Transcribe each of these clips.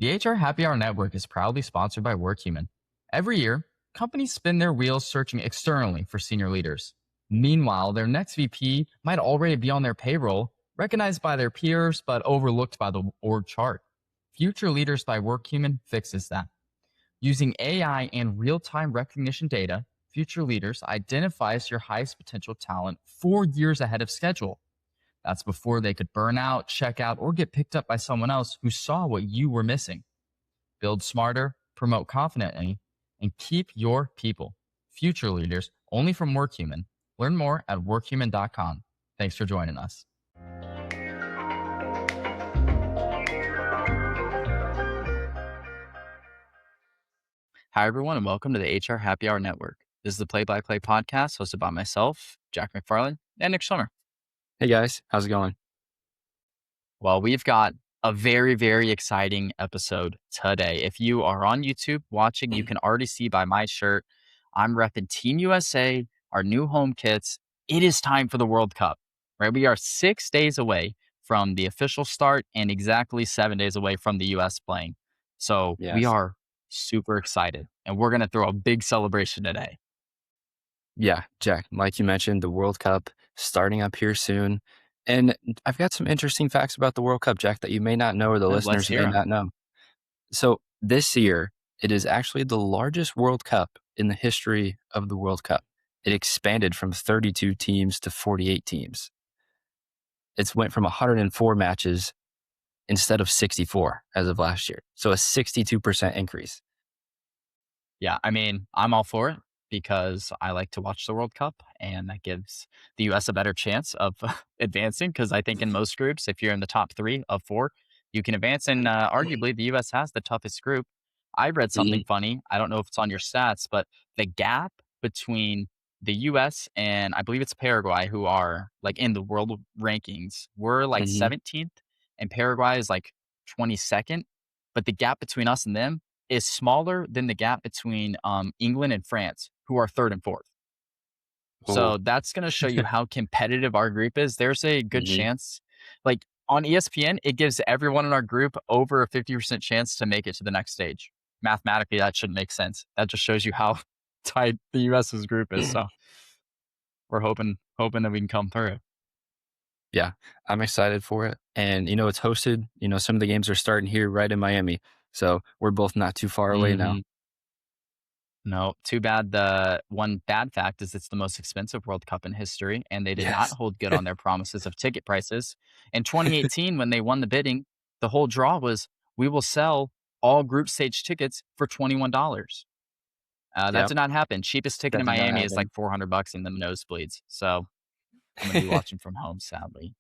The HR Happy Hour Network is proudly sponsored by WorkHuman. Every year, companies spin their wheels searching externally for senior leaders. Meanwhile, their next VP might already be on their payroll, recognized by their peers but overlooked by the org chart. Future Leaders by WorkHuman fixes that. Using AI and real-time recognition data, Future Leaders identifies your highest potential talent 4 years ahead of schedule. That's before they could burn out, check out, or get picked up by someone else who saw what you were missing. Build smarter, promote confidently, and keep your people. Future Leaders, only from WorkHuman. Learn more at workhuman.com. Thanks for joining us. Hi, everyone, and welcome to the HR Happy Hour Network. This is the Play-by-Play podcast hosted by myself, Jack McFarlane, and Nick Schlemmer. Hey guys, how's it going? Well, we've got a very, very exciting episode today. If you are on YouTube watching, you can already see by my shirt, I'm repping Team USA, our new home kits. It is time for the World Cup, right? We are 6 days away from the official start and exactly 7 days away from the US playing. So we Yes. are super excited, and we're going to throw a big celebration today. Yeah, Jack, like you mentioned, the World Cup starting up here soon. And I've got some interesting facts about the World Cup, Jack, that you may not know or the Let's listeners hear may 'em. not know. So this year, it is actually the largest World Cup in the history of the World Cup. It expanded from 32 teams to 48 teams. It's went from 104 matches instead of 64 as of last year. So a 62% increase. Yeah, I mean, I'm all for it because I like to watch the World Cup, and that gives the US a better chance of advancing. Because I think in most groups, if you're in the top 3 of 4, you can advance. And arguably, the US has the toughest group. I read something funny. I don't know if it's on your stats, but the gap between the US and I believe it's Paraguay, who are like in the world rankings, we're like Mm-hmm. 17th, and Paraguay is like 22nd. But the gap between us and them is smaller than the gap between England and France, who are 3rd and 4th. Oh, So that's going to show you how competitive our group is. There's a good mm-hmm. chance, like on ESPN, it gives everyone in our group over a 50% chance to make it to the next stage. Mathematically, that shouldn't make sense. That just shows you how tight the US's group is. So we're hoping that we can come through. Yeah, I'm excited for it. And, it's hosted, some of the games are starting here right in Miami. So we're both not too far away now. No, too bad. The one bad fact is it's the most expensive World Cup in history, and they did not Yes. hold good on their promises of ticket prices. In 2018, when they won the bidding, the whole draw was we will sell all group stage tickets for $21. That Yep. did not happen. Cheapest ticket That in did not Miami is like happen. $400 in the nosebleeds. So I'm going to be watching from home, sadly.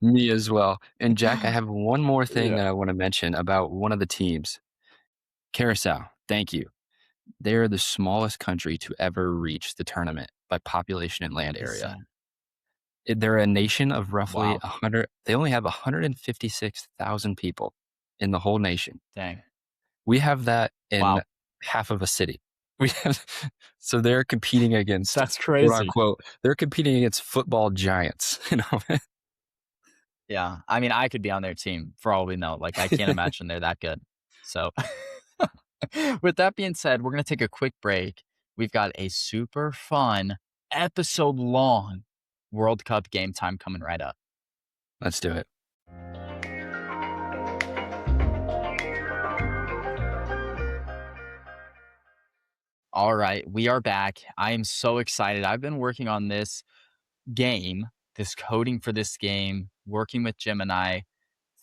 Me as well. And Jack, I have one more thing Yeah. that I want to mention about one of the teams. Curacao, thank you. They're the smallest country to ever reach the tournament by population and land area. They're a nation of roughly Wow. 100. They only have 156,000 people in the whole nation. Dang. We have that in Wow. half of a city. So they're competing against, That's quote crazy. unquote, they're competing against football giants. Yeah. I mean, I could be on their team for all we know. Like, I can't imagine they're that good. So, with that being said, we're going to take a quick break. We've got a super fun, episode long World Cup game time coming right up. Let's do it. All right. We are back. I am so excited. I've been working on this game, this coding for this game, working with Gemini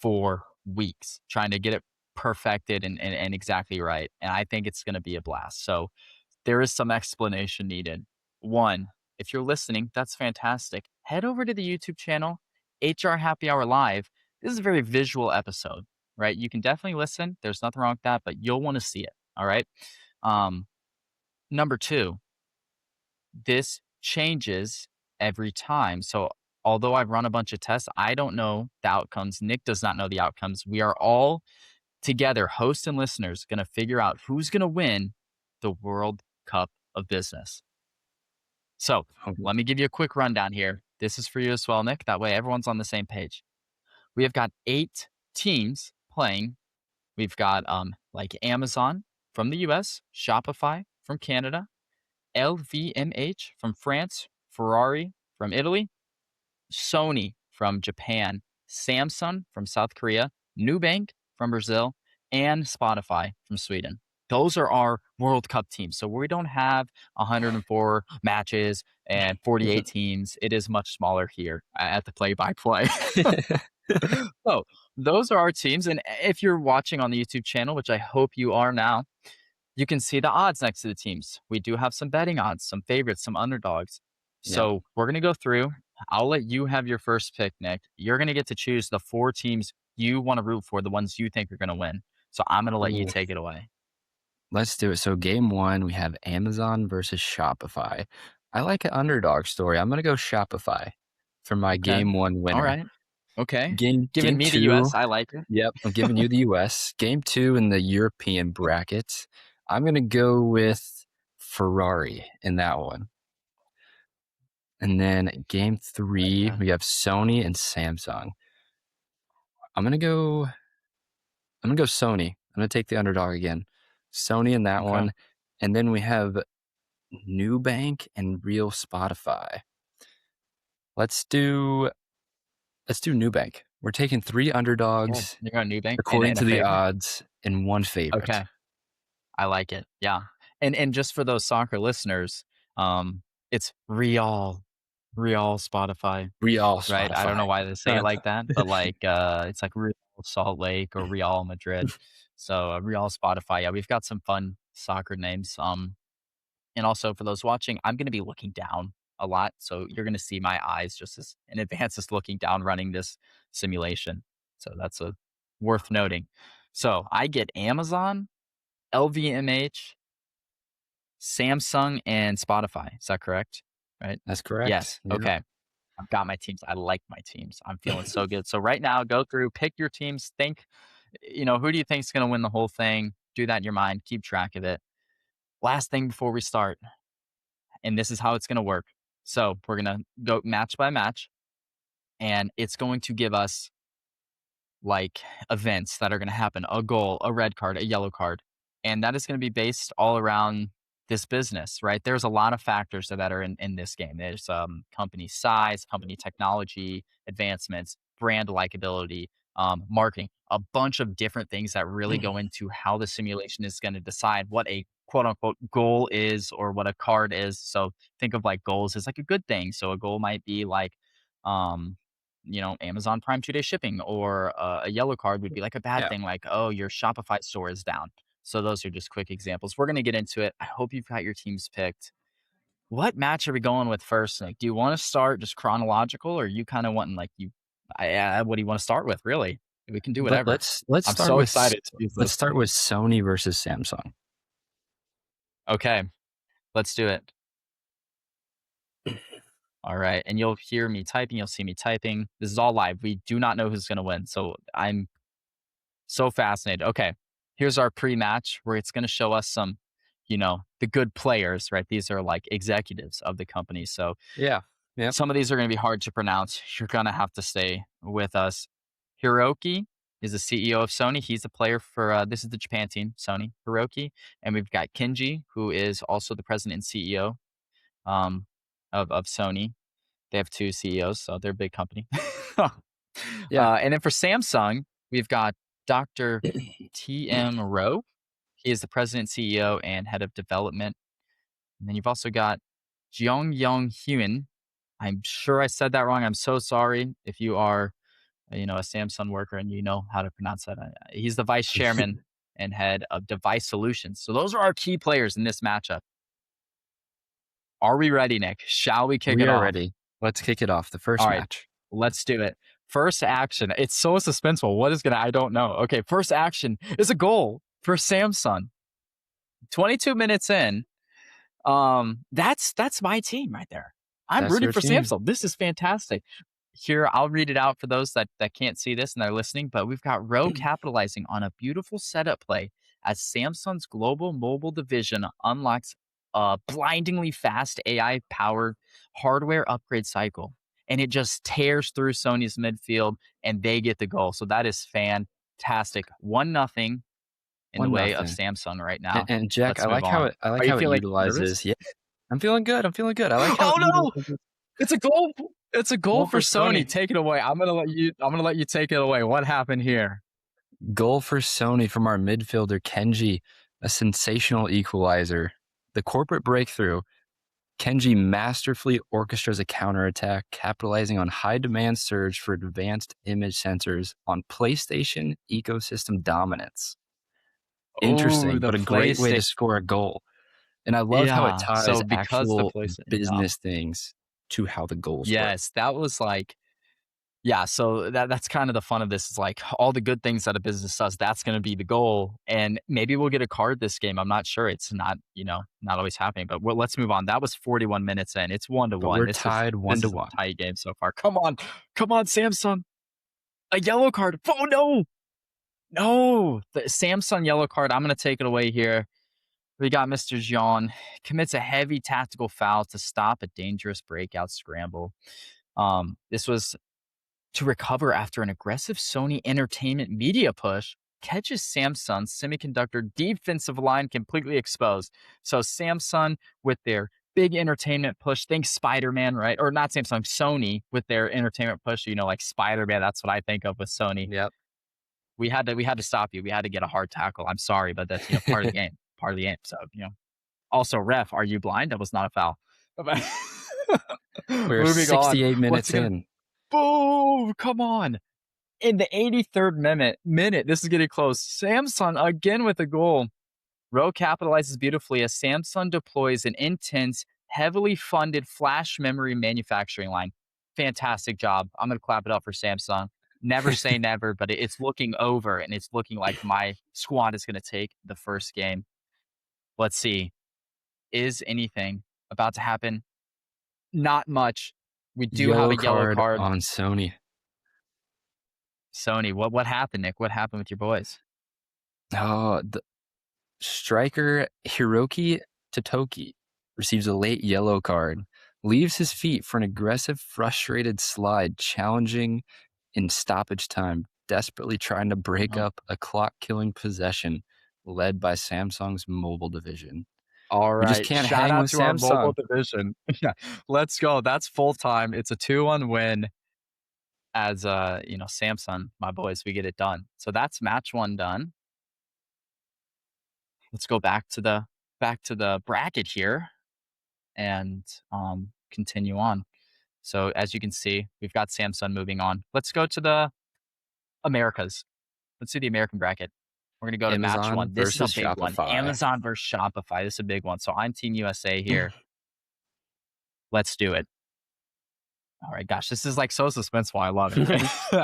for weeks, trying to get it perfected and exactly right. And I think it's going to be a blast. So, there is some explanation needed. One, if you're listening, that's fantastic. Head over to the YouTube channel, HR Happy Hour Live. This is a very visual episode, right? You can definitely listen. There's nothing wrong with that, but you'll want to see it. All right. Um, Number two, this changes every time. So although I've run a bunch of tests, I don't know the outcomes. Nick does not know the outcomes. We are all together, hosts and listeners, going to figure out who's going to win the World Cup of Business. So let me give you a quick rundown here. This is for you as well, Nick. That way everyone's on the same page. We have got 8 teams playing We've got like Amazon from the US, Shopify from Canada, LVMH from France, Ferrari from Italy, Sony from Japan, Samsung from South Korea, Nubank from Brazil, and Spotify from Sweden. Those are our World Cup teams. So we don't have 104 matches and 48 teams. It is much smaller here at the play by play. So those are our teams. And if you're watching on the YouTube channel, which I hope you are now, you can see the odds next to the teams. We do have some betting odds, some favorites, some underdogs. Yeah. So we're going to go through. I'll let you have your first pick, Nick. You're going to get to choose the 4 teams you want to root for, the ones you think are going to win. So I'm going to let you Ooh. take it away. Let's do it. So game one, we have Amazon versus Shopify. I like an underdog story. I'm gonna go Shopify for my Okay. game one All winner. right. Okay. Game Giving me the two, US. I like it. yep, I'm giving you the US. Game two in the European bracket. I'm gonna go with Ferrari in that one. And then game three, Okay. we have Sony and Samsung. I'm gonna go Sony. I'm gonna take the underdog again. Sony in that Okay. one. And then we have Nubank and Real Spotify. Let's do Nubank. We're taking 3 Okay. underdogs You're going Nubank according and to a the favorite. odds and 1 favorite. Okay. I like it. Yeah. And just for those soccer listeners, it's Real Spotify, Real right? I don't Spotify. know why they say it like that, but like it's like Real Salt Lake or Real Madrid. So Real Spotify. Yeah, we've got some fun soccer names. And also for those watching, I'm going to be looking down a lot, so you're going to see my eyes just as in advance as looking down running this simulation. So that's a worth noting. So I get Amazon, LVMH, Samsung, and Spotify. Is that correct? Right? That's correct. Yes. Yep. Okay. I've got my teams. I like my teams. I'm feeling so good. So right now, go through, pick your teams. Think, who do you think is going to win the whole thing? Do that in your mind. Keep track of it. Last thing before we start, and this is how it's going to work. So we're going to go match by match, and it's going to give us like events that are going to happen, a goal, a red card, a yellow card. And that is going to be based all around this business, right? There's a lot of factors that are in this game. There's company size, company technology, advancements, brand likability, marketing, a bunch of different things that really go into how the simulation is going to decide what a quote unquote goal is or what a card is. So think of like goals as like a good thing. So a goal might be like, um, Amazon Prime 2-day shipping, or a yellow card would be like a bad Yeah. thing, like, oh, your Shopify store is down. So those are just quick examples. We're going to get into it. I hope you've got your teams picked. What match are we going with first? Like, do you want to start just chronological, or you kind of wanting like what do you want to start with? Really, we can do whatever. Let's I'm start so with excited to use let's this. start with Sony versus Samsung. Okay, let's do it. All right, and you'll hear me typing. You'll see me typing. This is all live. We do not know who's going to win, so I'm so fascinated. Okay, here's our pre-match where it's going to show us some, the good players, right? These are like executives of the company. So Yeah. Yep. some of these are going to be hard to pronounce. You're going to have to stay with us. Hiroki is the CEO of Sony. He's a player for, this is the Japan team, Sony, Hiroki. And we've got Kenji, who is also the president and CEO um, of Sony. They have 2 CEOs, so they're a big company. Yeah. And then for Samsung, we've got Dr. T.M. Rowe. He is the president, CEO, and head of development. And then you've also got Jeong Young Hyun. I'm sure I said that wrong. I'm so sorry if you are, a Samsung worker and you know how to pronounce that. He's the vice chairman and head of device solutions. So those are our key players in this matchup. Are we ready, Nick? Shall we kick We it are off? ready. Let's kick it off. The All first right, match. let's do it. First action. It's so suspenseful. What is I don't know. Okay, first action is a goal for Samsung. 22 minutes in. That's my team right there. I'm That's rooting your for team. Samsung. This is fantastic. Here, I'll read it out for those that can't see this and they're listening, but we've got Rowe capitalizing on a beautiful setup play as Samsung's global mobile division unlocks a blindingly fast AI-powered hardware upgrade cycle. And it just tears through Sony's midfield and they get the goal. So that is fantastic. 1-0. in the One way of nothing. Samsung right And, now. and Jack, Let's move on. I like Are you how it feeling nervous? utilizes. Yeah, I'm feeling good. I'm feeling good. I like how it Oh no! utilizes It's a goal. It's a goal goal for for Sony. Sony. Take it away. I'm gonna let you take it away. What happened here? Goal for Sony from our midfielder Kenji, a sensational equalizer. The corporate breakthrough. Kenji masterfully orchestrates a counterattack, capitalizing on high demand surge for advanced image sensors on PlayStation ecosystem dominance. Oh, Interesting, the but a great way PlayStation. to score a goal. And I love how it Yeah. ties So because the actual PlayStation. Yeah. business things to how the goals work. Yes, that was like. Yeah, so that's kind of the fun of this is like all the good things that a business does, that's gonna be the goal, and maybe we'll get a card this game, I'm not sure, it's not, not always happening, but let's move on. That was 41 minutes in, it's 1 to But 1. we're This is tied one this to is a one. tight game so far. Come on, Samsung, a yellow card. Oh no, no, the Samsung yellow card. I'm gonna take it away here. We got Mr. Jean commits a heavy tactical foul to stop a dangerous breakout scramble. This was to recover after an aggressive Sony Entertainment media push catches Samsung's semiconductor defensive line completely exposed. So Samsung with their big entertainment push, think Spider-Man, right? Or not Samsung, Sony with their entertainment push, like Spider-Man, that's what I think of with Sony. Yep. We had to stop you. We had to get a hard tackle. I'm sorry, but that's part of the game. Part of the game. So, also, ref, are you blind? That was not a foul. We're Moving on. 68 What's minutes it gonna in. boom? Come on. In the 83rd minute, this is getting close. Samsung again with a goal. Rowe capitalizes beautifully as Samsung deploys an intense, heavily funded flash memory manufacturing line. Fantastic job. I'm going to clap it up for Samsung. Never say never, but it's looking over and it's looking like my squad is going to take the first game. Let's see. Is anything about to happen? Not much. We do have Yellow a yellow card card. on Sony. Sony, what happened, Nick? What happened with your boys? Oh, the striker Hiroki Totoki receives a late yellow card, leaves his feet for an aggressive, frustrated slide, challenging in stoppage time, desperately trying to break up a clock-killing possession led by Samsung's mobile division. All We just right. can't Shout hang out with to our mobile Samsung. division. Yeah. Let's go. That's full time. It's a 2-1 win as Samsung, my boys, we get it done. So that's match 1 done. Let's go back to the bracket here and continue on. So as you can see, we've got Samsung moving on. Let's go to the Americas. Let's do the American bracket. We're gonna go to match Amazon 1. This is a versus big one. Shopify. Amazon versus Shopify. This is a big one. So I'm Team USA here. Let's do it. All right, gosh, this is like so suspenseful. I love it.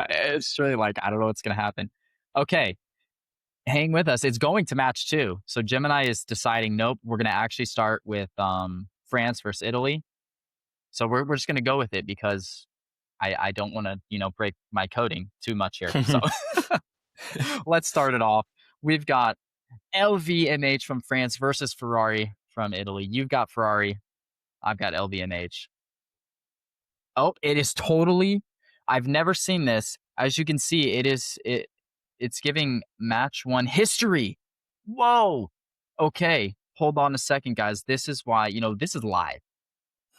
It's really like I don't know what's gonna happen. Okay, hang with us. It's going to match 2. So Gemini is deciding. Nope, we're gonna actually start with France versus Italy. So we're just gonna go with it because I don't want to break my coding too much here. So let's start it off. We've got LVMH from France versus Ferrari from Italy. You've got Ferrari. I've got LVMH. Oh, it is totally. I've never seen this. As you can see, it's giving match 1 history. Whoa. Okay, hold on a second, guys. This is why, this is live.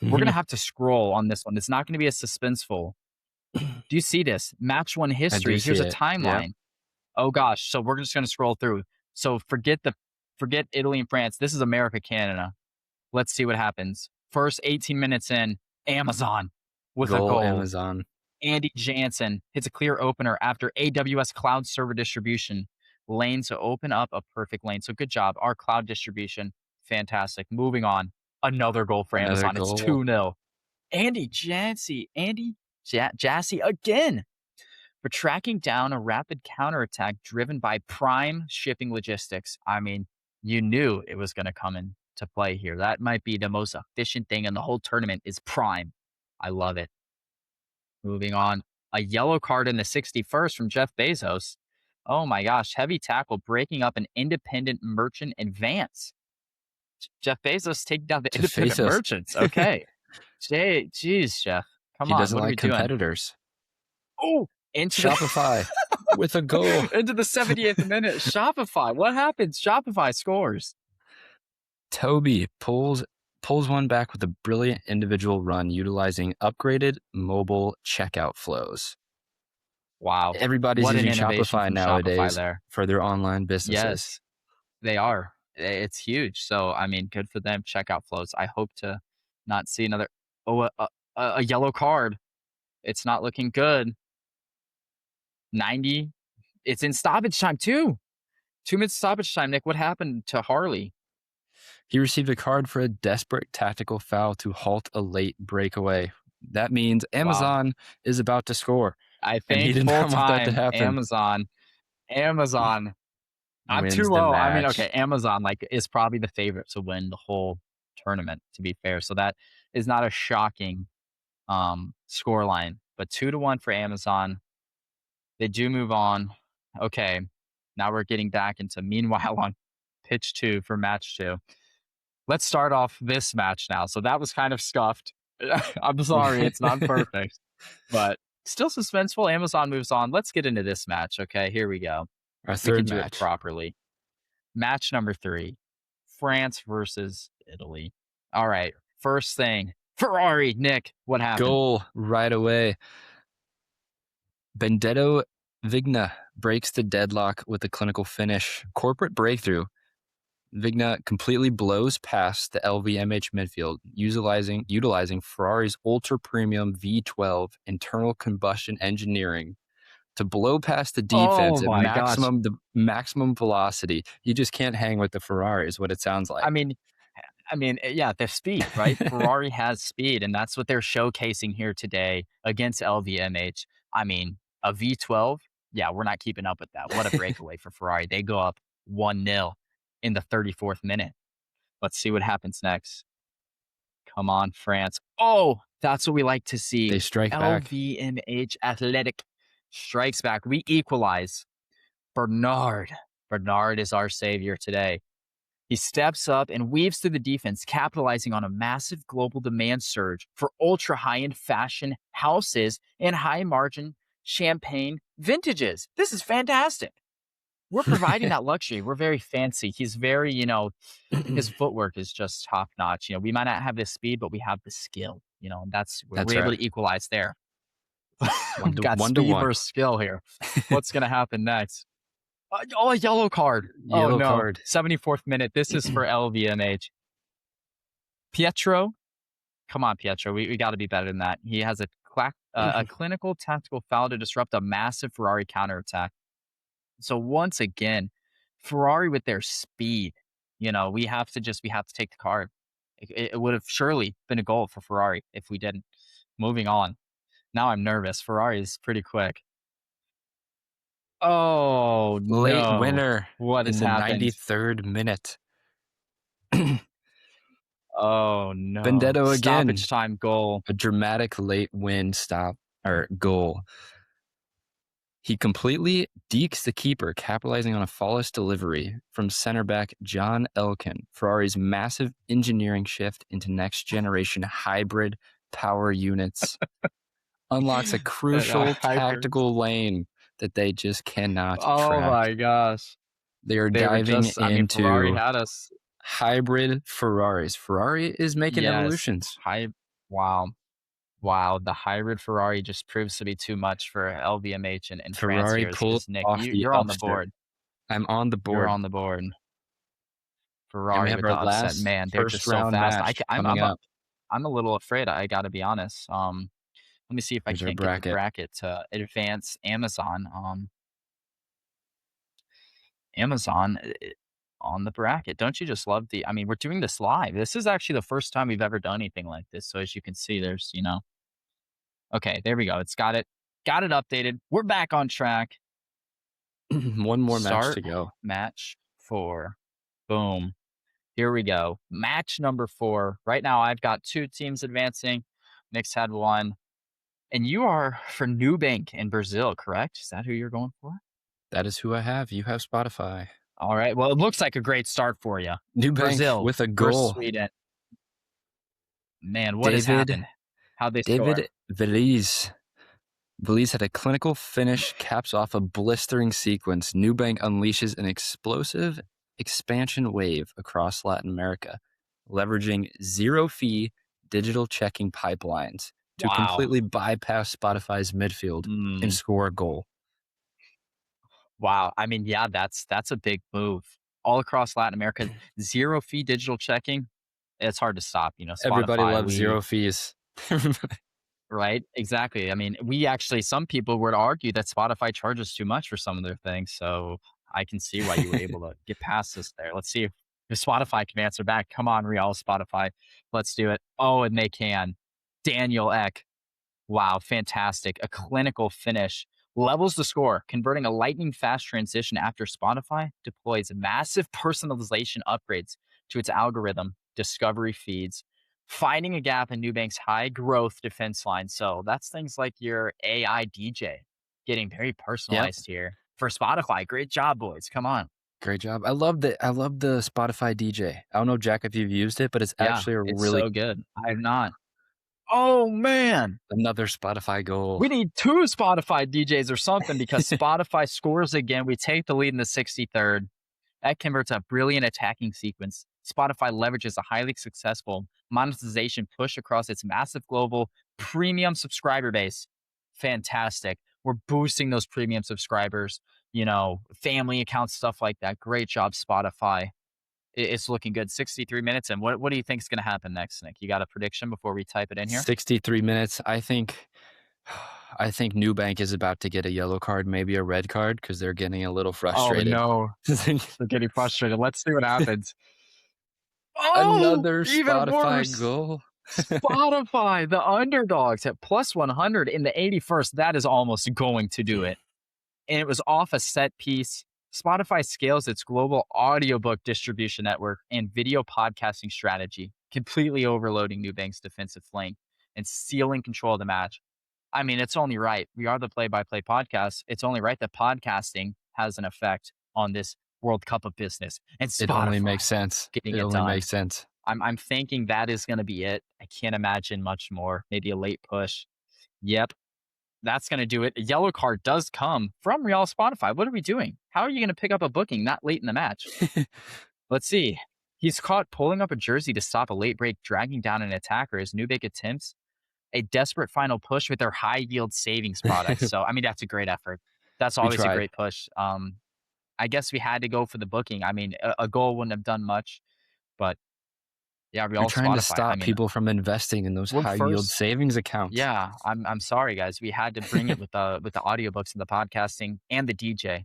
We're going to have to scroll on this one. It's not going to be as suspenseful. Do you see this? Match 1 I do history. see Here's a it. Yep. timeline. Oh gosh, so we're just going to scroll through. So forget Italy and France. This is America, Canada. Let's see what happens. First 18 minutes in, Amazon with a Goal goal. Amazon. Andy Jansen hits a clear opener after AWS cloud server distribution lane to open up a perfect lane. So good job. Our cloud distribution, fantastic. Moving on. Another goal for Another Amazon. It's goal. 2-0. Andy Jassy again for tracking down a rapid counterattack driven by prime shipping logistics. I mean, you knew it was going to come into play here. That might be the most efficient thing in the whole tournament is prime. I love it. Moving on. A yellow card in the 61st from Jeff Bezos. Oh my gosh. Heavy tackle breaking up an independent merchant advance. Jeff Bezos taking down the To independent face us. merchants. Okay. Jeez, Jeff. Come He on. doesn't What are we like doing? competitors. Oh, into the Shopify with a goal. into the 78th minute. Shopify. What happens? Shopify scores. Toby pulls one back with a brilliant individual run utilizing upgraded mobile checkout flows. Wow. Everybody's What an using innovation Shopify from Shopify nowadays there. for their online businesses. Yes, they are. It's huge. So, I mean, good for them. Checkout flows. I hope to not see another a yellow card. It's not looking good. 90. It's in stoppage time too. 2 minutes stoppage time, Nick. What happened to Harley? He received a card for a desperate tactical foul to halt a late breakaway. That means Wow. Amazon is about to score, I and he think did full not want that to time happen. Amazon. I'm too Wins the low. I mean, match. okay, Amazon like is probably the favorite to win the whole tournament, to be fair. So that is not a shocking score line, but 2-1 for Amazon. They do move on. Okay. Now we're getting back into meanwhile on pitch 2 for match 2. Let's start off this match now. So that was kind of scuffed. I'm sorry, it's not perfect, but still suspenseful. Amazon moves on. Let's get into this match. Okay, here we go. Our We can third do it match. properly. Match number 3, France versus Italy. All right, first thing, Ferrari. Nick, what happened? Goal right away. Benedetto Vigna breaks the deadlock with a clinical finish. Corporate breakthrough. Vigna completely blows past the LVMH midfield, utilizing Ferrari's ultra-premium V12 internal combustion engineering to blow past the defense Oh at my gosh. maximum velocity. You just can't hang with the Ferrari, is what it sounds I like. mean, yeah, their speed, right? Ferrari has speed, and that's what they're showcasing here today against LVMH. I mean, a V12, yeah, we're not keeping up with that. What a breakaway for Ferrari. They go up 1-0 in the 34th minute. Let's see what happens next. Come on, France. Oh, that's what we like to see. They strike back. LVMH Athletic strikes back. We equalize. Bernard. Bernard is our savior today. He steps up and weaves through the defense, capitalizing on a massive global demand surge for ultra high end fashion houses and high margin champagne vintages. This is fantastic. We're providing that luxury. We're very fancy. He's very, his footwork is just top notch. We might not have the speed, but we have the skill, and that's That's we're able right. to equalize there. One We've to got one to speed one. versus skill here. What's going to happen next? A yellow card. Oh, Yellow no. card. 74th minute. This is for LVMH. Pietro. Come on, Pietro. We got to be better than that. He has a clinical tactical foul to disrupt a massive Ferrari counterattack. So once again, Ferrari with their speed, we have to take the card. It would have surely been a goal for Ferrari if we didn't. Moving on. Now I'm nervous. Ferrari is pretty quick. Oh, Late no. winner What in has the happened? 93rd minute. Oh, no. Benedetto again. Stoppage time goal. A dramatic late win stop or goal. He completely dekes the keeper, capitalizing on a flawless delivery from center back John Elkann. Ferrari's massive engineering shift into next generation hybrid power units unlocks a crucial Hyper. tactical lane that they just cannot Oh, track. my gosh. They are They were diving Ferrari into had us. hybrid Ferraris. Ferrari is making Yes. evolutions. Wow. Wow. The hybrid Ferrari just proves to be too much for LVMH and France Ferrari here. pulled Is Nick, off the you're on the upset. board. I'm on the You're board. on the board. And we Ferrari have with our the upset. last Man, they're first just so round fast. match coming up. I'm a little afraid. I got to be honest. Let me see if I Here's our can't get the bracket. bracket to advance Amazon. Amazon on the bracket. Don't you just love I mean, we're doing this live. This is actually the first time we've ever done anything like this. So as you can see, there's, okay, there we go. It's got it updated. We're back on track. One more match Start to go. match 4. Boom. Here we go. Match number 4. Right now, I've got 2 teams advancing. Nick's had 1. And you are for Nubank in Brazil, correct? Is that who you're going for? That is who I have. You have Spotify. All right. Well, it looks like a great start for you. Nubank Brazil with a versus goal. Sweden. Man, what has happened? How'd they score? David Veliz Belize had a clinical finish, caps off a blistering sequence. Nubank unleashes an explosive expansion wave across Latin America, leveraging zero-fee digital checking pipelines to Wow. completely bypass Spotify's midfield and Mm, score a goal. wow. I mean, yeah, that's a big move. All across Latin America, zero fee digital checking. It's hard to stop. Everybody Spotify, loves zero fees. right? Exactly. I mean, some people would argue that Spotify charges too much for some of their things. So I can see why you were able to get past this there. Let's see if Spotify can answer back. Come on, Real Spotify. Let's do it. Oh, and they can. Daniel Eck. Wow, fantastic. A clinical finish. Levels the score, converting a lightning fast transition after Spotify deploys massive personalization upgrades to its algorithm discovery feeds, finding a gap in Nubank's high growth defense line. So that's things like your AI DJ getting very Yep. personalized here for Spotify. Great job, boys. Come on. Great job. I love the Spotify DJ. I don't know, Jack, if you've used it, but it's Yeah, actually a it's really so good. I have not. Oh, man. another Spotify goal. We need two Spotify DJs or something because Spotify scores again. We take the lead in the 63rd. That converts a brilliant attacking sequence. Spotify leverages a highly successful monetization push across its massive global premium subscriber base. Fantastic. We're boosting those premium subscribers, family accounts, stuff like that. Great job, Spotify. It's looking good. 63 minutes. And what do you think is going to happen next, Nick? You got a prediction before we type it in here? 63 minutes. I think Nubank is about to get a yellow card, maybe a red card, because they're getting a little Oh, frustrated. no. They're getting frustrated. Let's see what happens. Oh, Another even Spotify worse. goal. Spotify, the underdogs at plus 100 in the 81st. That is almost going to do it. And it was off a set piece. Spotify scales its global audiobook distribution network and video podcasting strategy, completely overloading Nubank's defensive flank and sealing control of the match. I mean, it's only right. We are the play by play podcast. It's only right that podcasting has an effect on this World Cup of business. And It only Spotify makes sense. getting It it only done. makes sense. I'm thinking that is going to be it. I can't imagine much more. Maybe a late push. Yep, that's going to do it. A yellow card does come from Real Spotify. What are we doing? How are you going to pick up a booking that late in the match? Let's see. He's caught pulling up a jersey to stop a late break, dragging down an attacker as Nubik attempts a desperate final push with their high yield savings products. So, I mean, that's a great effort. That's We always a tried. great push. I guess we had to go for the booking. I mean, a goal wouldn't have done much, but yeah, We're Real trying to Spotify. I stop mean, people from investing in those we're high yield first. savings accounts. Yeah, I'm sorry, guys. We had to bring it with the audiobooks and the podcasting and the DJ.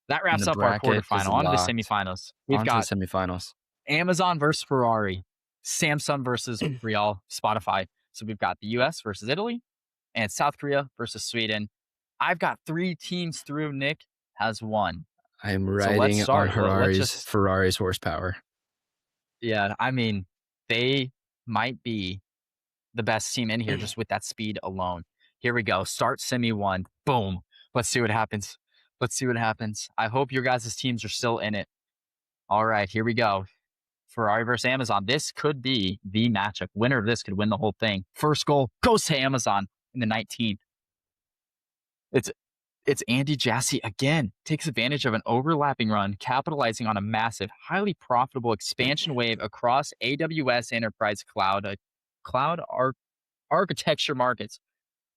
That And wraps the up our bracket is quarterfinal. On to the locked. semifinals. We've On to the got semifinals. Amazon versus Ferrari, Samsung versus Real Spotify. So we've got the US versus Italy and South Korea versus Sweden. I've got three teams through. Nick has one. I am So let's riding on start. Let's just, Ferrari's horsepower. yeah, I mean, they might be the best team in here just with that speed alone. Here we go. Start semi one. Boom. Let's see what happens. Let's see what happens. I hope your guys' teams are still in it. All right, here we go. Ferrari versus Amazon. This could be the matchup. Winner of this could win the whole thing. First goal goes to Amazon in the 19th. It's Andy Jassy again. Takes advantage of an overlapping run, capitalizing on a massive, highly profitable expansion wave across AWS Enterprise Cloud architecture markets.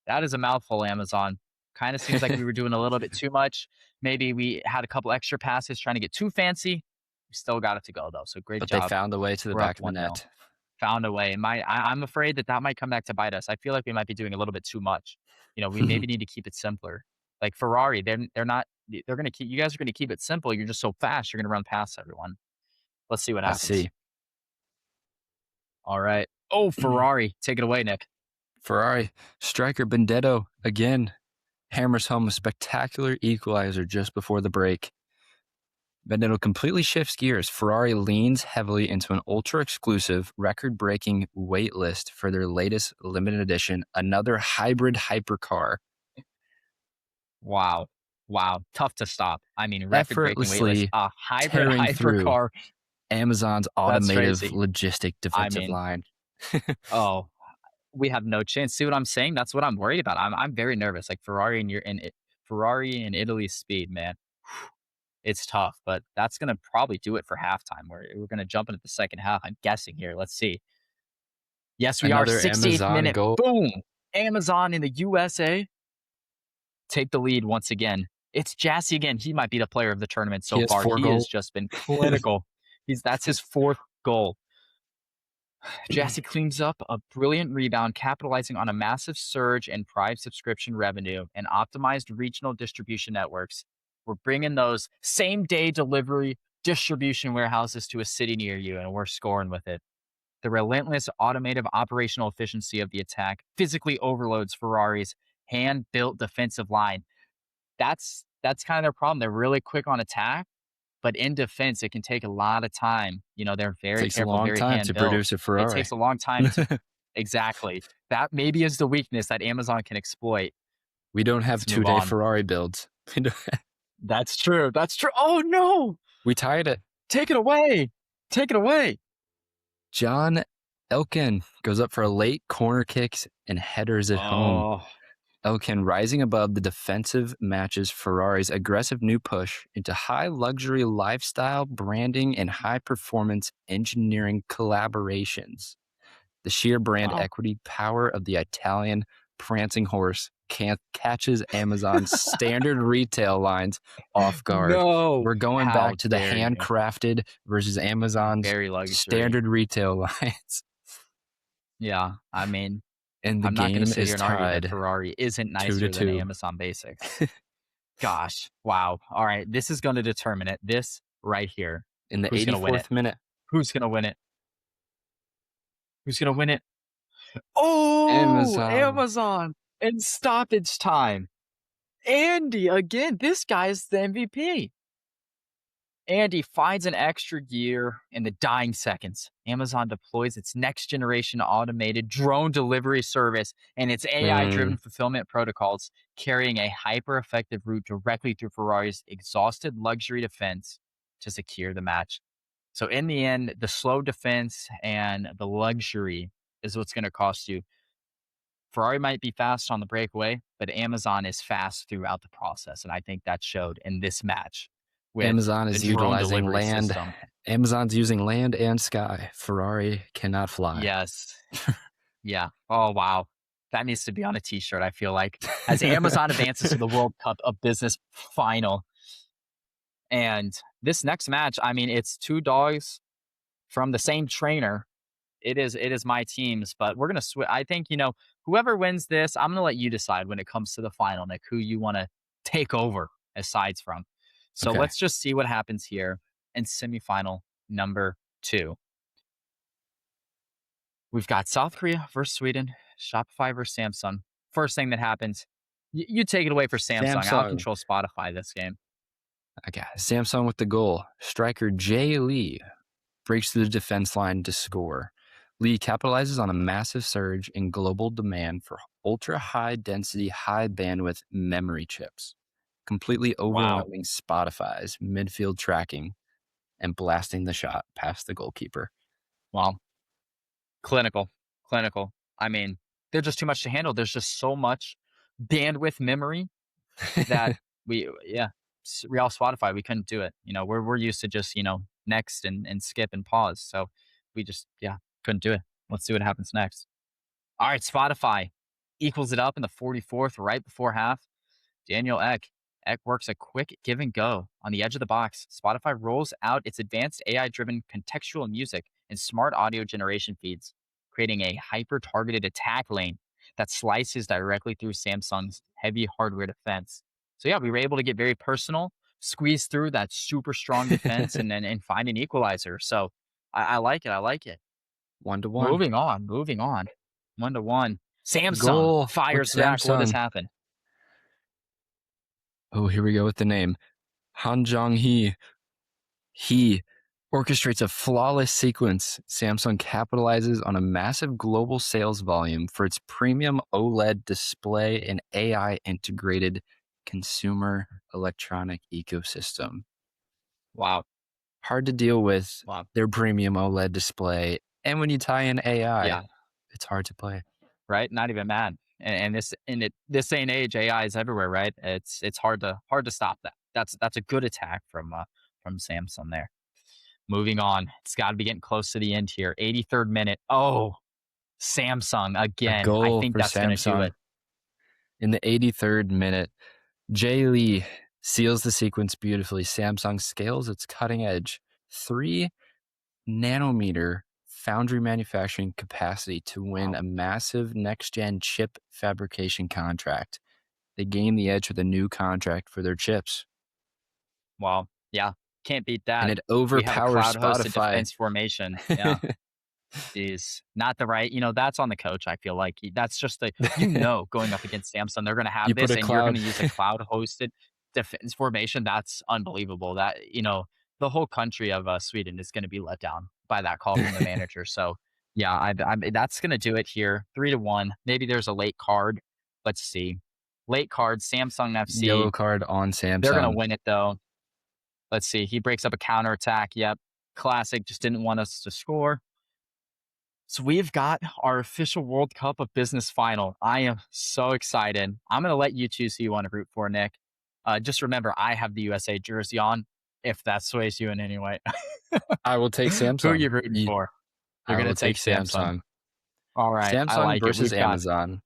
That is a mouthful, Amazon. Kind of seems like we were doing a little bit too much. Maybe we had a couple extra passes trying to get too fancy. We still got it to go, though. So great But they job. found a way to the We're up back of the 1-0. net. Found a way. I'm afraid that might come back to bite us. I feel like we might be doing a little bit too much. We maybe need to keep it simpler. Like Ferrari, they're not. They're gonna keep. You guys are gonna keep it simple. You're just so fast. You're gonna run past everyone. Let's see what Let's happens. see. All right. Oh, Ferrari, take it away, Nick. Ferrari striker Benedetto again hammers home a spectacular equalizer just before the break. Benedetto completely shifts gears. Ferrari leans heavily into an ultra-exclusive, record-breaking wait list for their latest limited edition, another hybrid hypercar. Wow. Tough to stop. I mean, record-breaking waitlist. Effortlessly A hybrid tearing through hypercar. Amazon's That's automotive crazy. logistic I defensive mean, line. oh, we have no chance. See what I'm saying? That's what I'm worried about. I'm very nervous. Like Ferrari and Italy's speed, man. It's tough, but that's gonna probably do it for halftime. We're gonna jump into the second half. I'm guessing here. Let's see. Yes, we are. Another 68th Amazon minute. goal. Boom. Amazon in the USA take the lead once again. It's Jassy again. He might be the player of the tournament He so has far. 4 He has goals. just been clinical. That's his fourth goal. Jassy cleans up a brilliant rebound, capitalizing on a massive surge in Prime subscription revenue and optimized regional distribution networks. We're bringing those same day delivery distribution warehouses to a city near you, and we're scoring with it. The relentless automated operational efficiency of the attack physically overloads Ferrari's hand-built defensive line. That's kind of their problem. They're really quick on attack, but in defense, it can take a lot of time. They're very Takes a careful, long very time to hand-built. produce a It Ferrari. takes a long time to exactly. That maybe is the weakness that Amazon can exploit. We don't have Let's move 2-day on. Ferrari builds. That's true. That's true. Oh, no. We tied it. Take it away. Take it away. John Elkann goes up for a late corner kicks and headers at home. Oh, Elkann rising above the defensive matches Ferrari's aggressive new push into high luxury lifestyle branding and high performance engineering collaborations. The sheer brand wow. equity power of the Italian prancing horse catches Amazon's standard retail lines off guard. No. We're going How back to the dare you. handcrafted versus Amazon's Very luxury. standard retail lines. Yeah. I mean, And the I'm not going game to sit is here and argue that tied Ferrari isn't 2 nicer to than 2. Amazon Basics. Gosh. Wow. All right. This is going to determine it. This right here. In the Who's going to win it? 84th minute, Who's going to win it? Who's going to win it? Oh, Amazon. Amazon in stoppage time. Andy again. This guy's the MVP. Andy finds an extra gear in the dying seconds. Amazon deploys its next generation automated drone delivery service and its AI driven fulfillment protocols, carrying a hyper effective route directly through Ferrari's exhausted luxury defense to secure the match. So, in the end, the slow defense and the luxury is what's going to cost you. Ferrari might be fast on the breakaway, but Amazon is fast throughout the process. And I think that showed in this match with Amazon the is drone utilizing delivery land. system. Amazon's using land and sky. Ferrari cannot fly. Yes. Yeah. Oh, wow. That needs to be on a t-shirt, I feel like. As Amazon advances to the World Cup of Business final. And this next match, I mean, it's two dogs from the same trainer. It is my teams, but we're gonna switch. I think whoever wins this, I'm gonna let you decide when it comes to the final, Nick, who you want to take over as sides from. So Okay. let's just see what happens here in semifinal number 2. We've got South Korea versus Sweden, Shopify versus Samsung. First thing that happens, you take it away for Samsung. I'll Samsung. control Spotify this game. Okay. Samsung with the goal. Striker Jay Lee breaks through the defense line to score. Lee capitalizes on a massive surge in global demand for ultra high density, high bandwidth memory chips, completely overwhelming Spotify's midfield tracking and blasting the shot past the goalkeeper. Wow. Clinical. I mean, they're just too much to handle. There's just so much bandwidth memory that Real Spotify, we couldn't do it. We're used to just, next and skip and pause. So we just, couldn't do it. Let's see what happens next. All right, Spotify equals it up in the 44th, right before half. Daniel Eck. Eck works a quick give and go on the edge of the box. Spotify rolls out its advanced AI driven contextual music and smart audio generation feeds, creating a hyper targeted attack lane that slices directly through Samsung's heavy hardware defense. So, yeah, we were able to get very personal, squeeze through that super strong defense, and find an equalizer. So, I like it. 1-1. Moving on. 1-1. Samsung Goal fires with back. What has Samsung. happened? Oh, here we go with the name. Han Jong-hee. He orchestrates a flawless sequence. Samsung capitalizes on a massive global sales volume for its premium OLED display and AI integrated consumer electronic ecosystem. Wow. Hard to deal with Wow. their premium OLED display. And when you tie in AI, Yeah. it's hard to play. right? Not even mad. And this day and age, AI is everywhere, right? It's hard to stop that. That's a good attack from Samsung there. Moving on, it's got to be getting close to the end here. 83rd minute. Oh, Samsung A again. I goal think for that's gonna do Samsung it. in the 83rd minute. Jay Lee seals the sequence beautifully. Samsung scales its cutting edge 3 nanometer foundry manufacturing capacity to win Wow. a massive next gen chip fabrication contract. They gain the edge with a new contract for their chips, Well, yeah, can't beat and that. it We have a overpowers cloud-hosted Spotify. defense formation. Yeah. Is not the right, that's on the coach. I feel like that's just going up against Samsung, they're going to have You put this, a and you're going cloud. to use a cloud hosted defense formation. That's unbelievable. The whole country of Sweden is going to be let down by that call from the manager. So, yeah, that's going to do it here. 3-1. Maybe there's a late card. Let's see. Late card, Samsung Yellow FC. card on They're going to Samsung. win it though. Let's see. He breaks up a counterattack. Yep. Classic. Just didn't want us to score. So we've got our official World Cup of Business final. I am so excited. I'm going to let you choose who you want to root for, Nick. Just remember, I have the USA jersey on, if that sways you in any way. I will take Who are Samsung. you rooting for? You're I going to will take take Samsung. Samsung. All right, I Samsung like it. versus Amazon.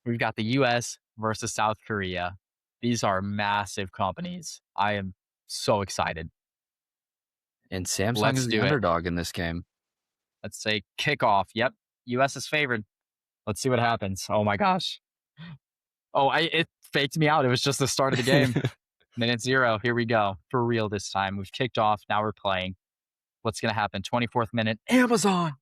We've got the US versus South Korea. These are massive companies. I am so excited. And Samsung Let's is the do it. underdog in this game. Let's say kickoff. Yep, US is favored. Let's see what happens. Oh my gosh. Oh, it faked me out. It was just the start of the game. Minute 0. Here we go. For real this time. We've kicked off. Now we're playing. What's going to happen? 24th minute. Amazon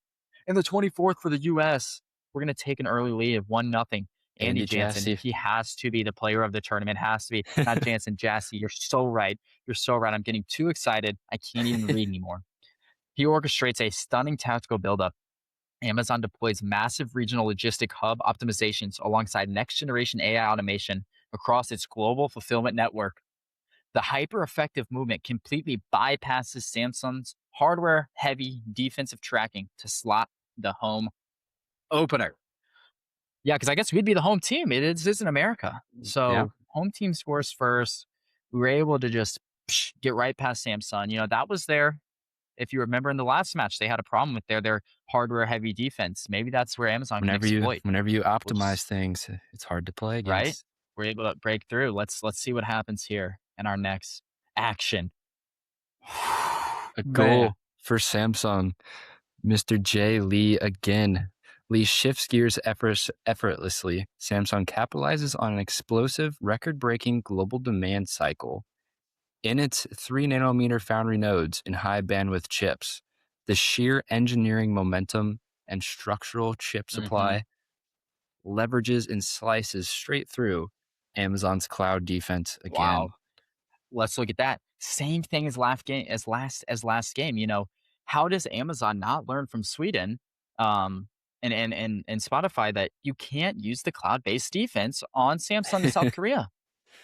in the 24th for the US. We're going to take an early lead of 1-0. Andy Andy Jansen, Jassy. he has to be the player of the tournament. Has to be. Not Jansen, Jassy. You're so right. You're so right. I'm getting too excited. I can't even read anymore. He orchestrates a stunning tactical buildup. Amazon deploys massive regional logistic hub optimizations alongside next generation AI automation across its global fulfillment network. The hyper effective movement completely bypasses Samsung's hardware heavy defensive tracking to slot the home opener. Yeah, because I guess we'd be the home team. It's in America. Yeah. So home team scores first. We were able to just get right past Samsung. That was there. If you remember in the last match, they had a problem with their hardware heavy defense. Maybe that's where Amazon can exploit. Whenever you We'll optimize just things, it's hard to play right? against. We're able to break through. Let's see what happens here in our next action. A Man. goal for Samsung. Mr. J. Lee again. Lee shifts gears effortlessly. Samsung capitalizes on an explosive, record breaking global demand cycle. In its 3 nanometer foundry nodes in high bandwidth chips, the sheer engineering momentum and structural chip Mhm. supply leverages and slices straight through Amazon's cloud defense Wow. again. Let's look at that. Same thing as last game. How does Amazon not learn from Sweden, and Spotify that you can't use the cloud-based defense on Samsung and South Korea?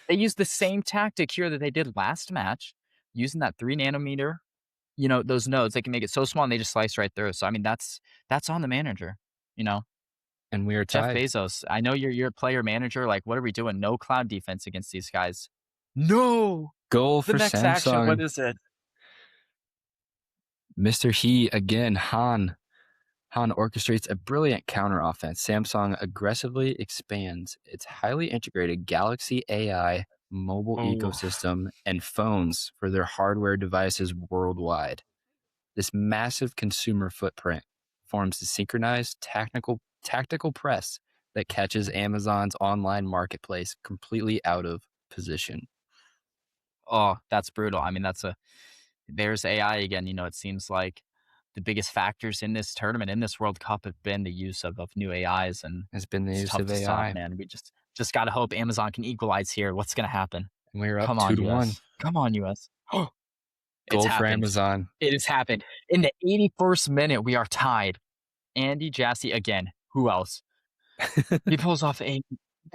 They use the same tactic here that they did last match, using that 3 nanometer, those nodes. They can make it so small and they just slice right through. So I mean that's on the manager, you know. And we are Jeff tied. Bezos, I know you're a player manager. Like, what are we doing? No cloud defense against these guys. No. Goal The for next action, what Samsung. is it? Mr. He again, Han. Han orchestrates a brilliant counteroffense. Samsung aggressively expands its highly integrated Galaxy AI mobile Oh, ecosystem and phones for their hardware devices worldwide. This massive consumer footprint forms the synchronized tactical press that catches Amazon's online marketplace completely out of position. oh, that's brutal. I mean, there's AI again. It seems like the biggest factors in this tournament, in this World Cup, have been the use of new AIs, and Has been the it's use tough of to stop, AI. man. We just got to hope Amazon can equalize here. What's going to happen? And we are up Come on, 2-1. US. Come on, US. It's Goal for happened. Amazon. It has happened. In the 81st minute, we are tied. Andy Jassy again. Who else? He pulls off a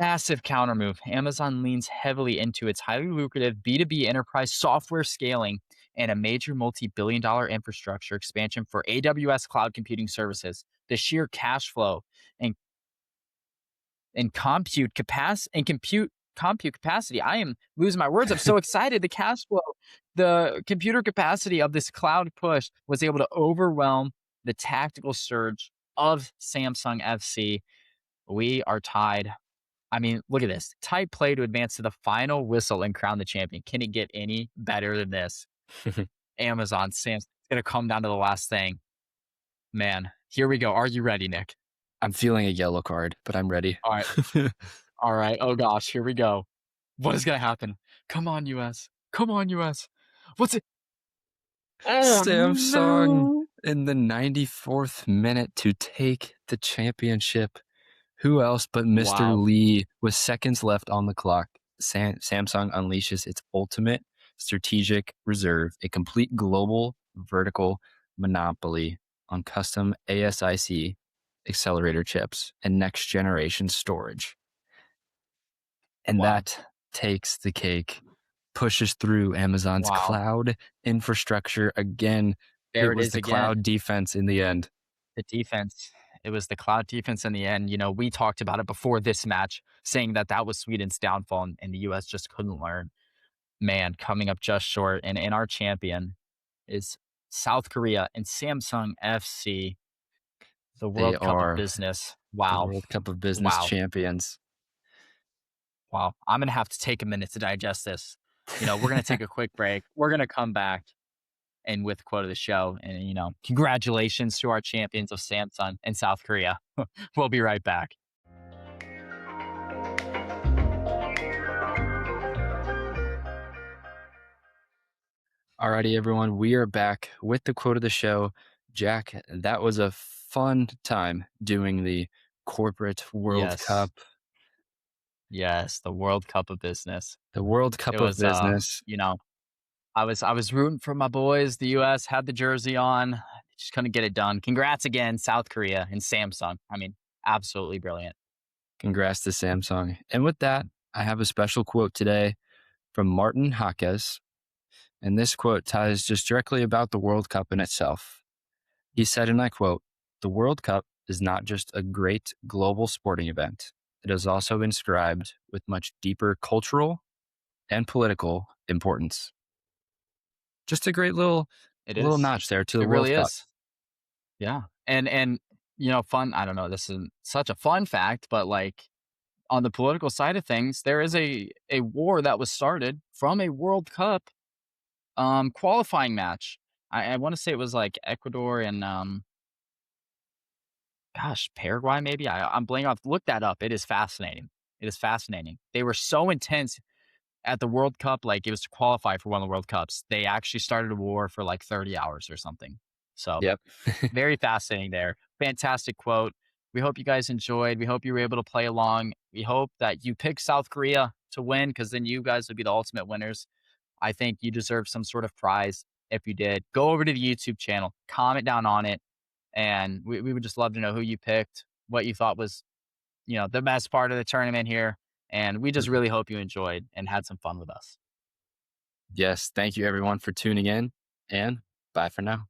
massive counter move. Amazon leans heavily into its highly lucrative B2B enterprise software scaling and a major multi-billion dollar infrastructure expansion for AWS cloud computing services. The sheer cash flow and in compute capacity. I am losing my words. I'm so excited. The cash flow, the computer capacity of this cloud push was able to overwhelm the tactical surge of Samsung FC. We are tied. I mean, look at this. Tight play to advance to the final whistle and crown the champion. Can it get any better than this? Amazon, Samsung. It's going to come down to the last thing. Man, here we go. Are you ready, Nick? I'm feeling a yellow card, but I'm ready. All right. All right. Oh gosh, here we go. What is gonna happen? Come on, US. Come on, US. What's it? Oh Samsung no! in the 94th minute to take the championship. Who else but Mr. Wow. Lee with seconds left on the clock? Samsung unleashes its ultimate strategic reserve, a complete global vertical monopoly on custom ASIC accelerator chips and next generation storage. And Wow. that takes the cake, pushes through Amazon's Wow. cloud infrastructure again. There It it was is the again. cloud defense in the end. The defense. It was the cloud defense in the end. You know, we talked about it before this match, saying that that was Sweden's downfall, and the US just couldn't learn. Man, coming up just short. And our champion is South Korea and Samsung FC, the They World Cup of are Business. the Wow. World Cup of Business Wow. champions. Wow. I'm going to have to take a minute to digest this. You know, we're going to take a quick break. We're going to come back and with quote of the show. And, you know, congratulations to our champions of Samsung and South Korea. We'll be right back. Alrighty, everyone, we are back with the quote of the show. Jack, that was a fun time doing the corporate World Yes. Cup, Yes. The World Cup of Business. the World It Cup of was, Business. you know, I was rooting for my boys. The US had the jersey on. Just couldn't get it done. Congrats again, South Korea and Samsung. I mean, absolutely brilliant. Congrats to Samsung. And with that, I have a special quote today from Martin Haques. And this quote ties just directly about the World Cup in itself. He said, and I quote, "The World Cup is not just a great global sporting event. It is also inscribed with much deeper cultural and political importance." Just a great It little is. notch there to the It World really Cup. is. Yeah. And you know, fun, I don't know, this isn't such a fun fact, but like on the political side of things, there is a war that was started from a World Cup qualifying match. I want to say it was like Ecuador and gosh, Paraguay maybe. I'm blanking off. Look that up. It is fascinating. It is fascinating. They were so intense at the World Cup, like it was to qualify for one of the World Cups. They actually started a war for like 30 hours or something. So Yep. very fascinating there. Fantastic quote. We hope you guys enjoyed. We hope you were able to play along. We hope that you pick South Korea to win because then you guys would be the ultimate winners. I think you deserve some sort of prize if you did. Go over to the YouTube channel, comment down on it, and we would just love to know who you picked, what you thought was, you know, the best part of the tournament here. And we just really hope you enjoyed and had some fun with us. Yes. Thank you, everyone, for tuning in, and bye for now.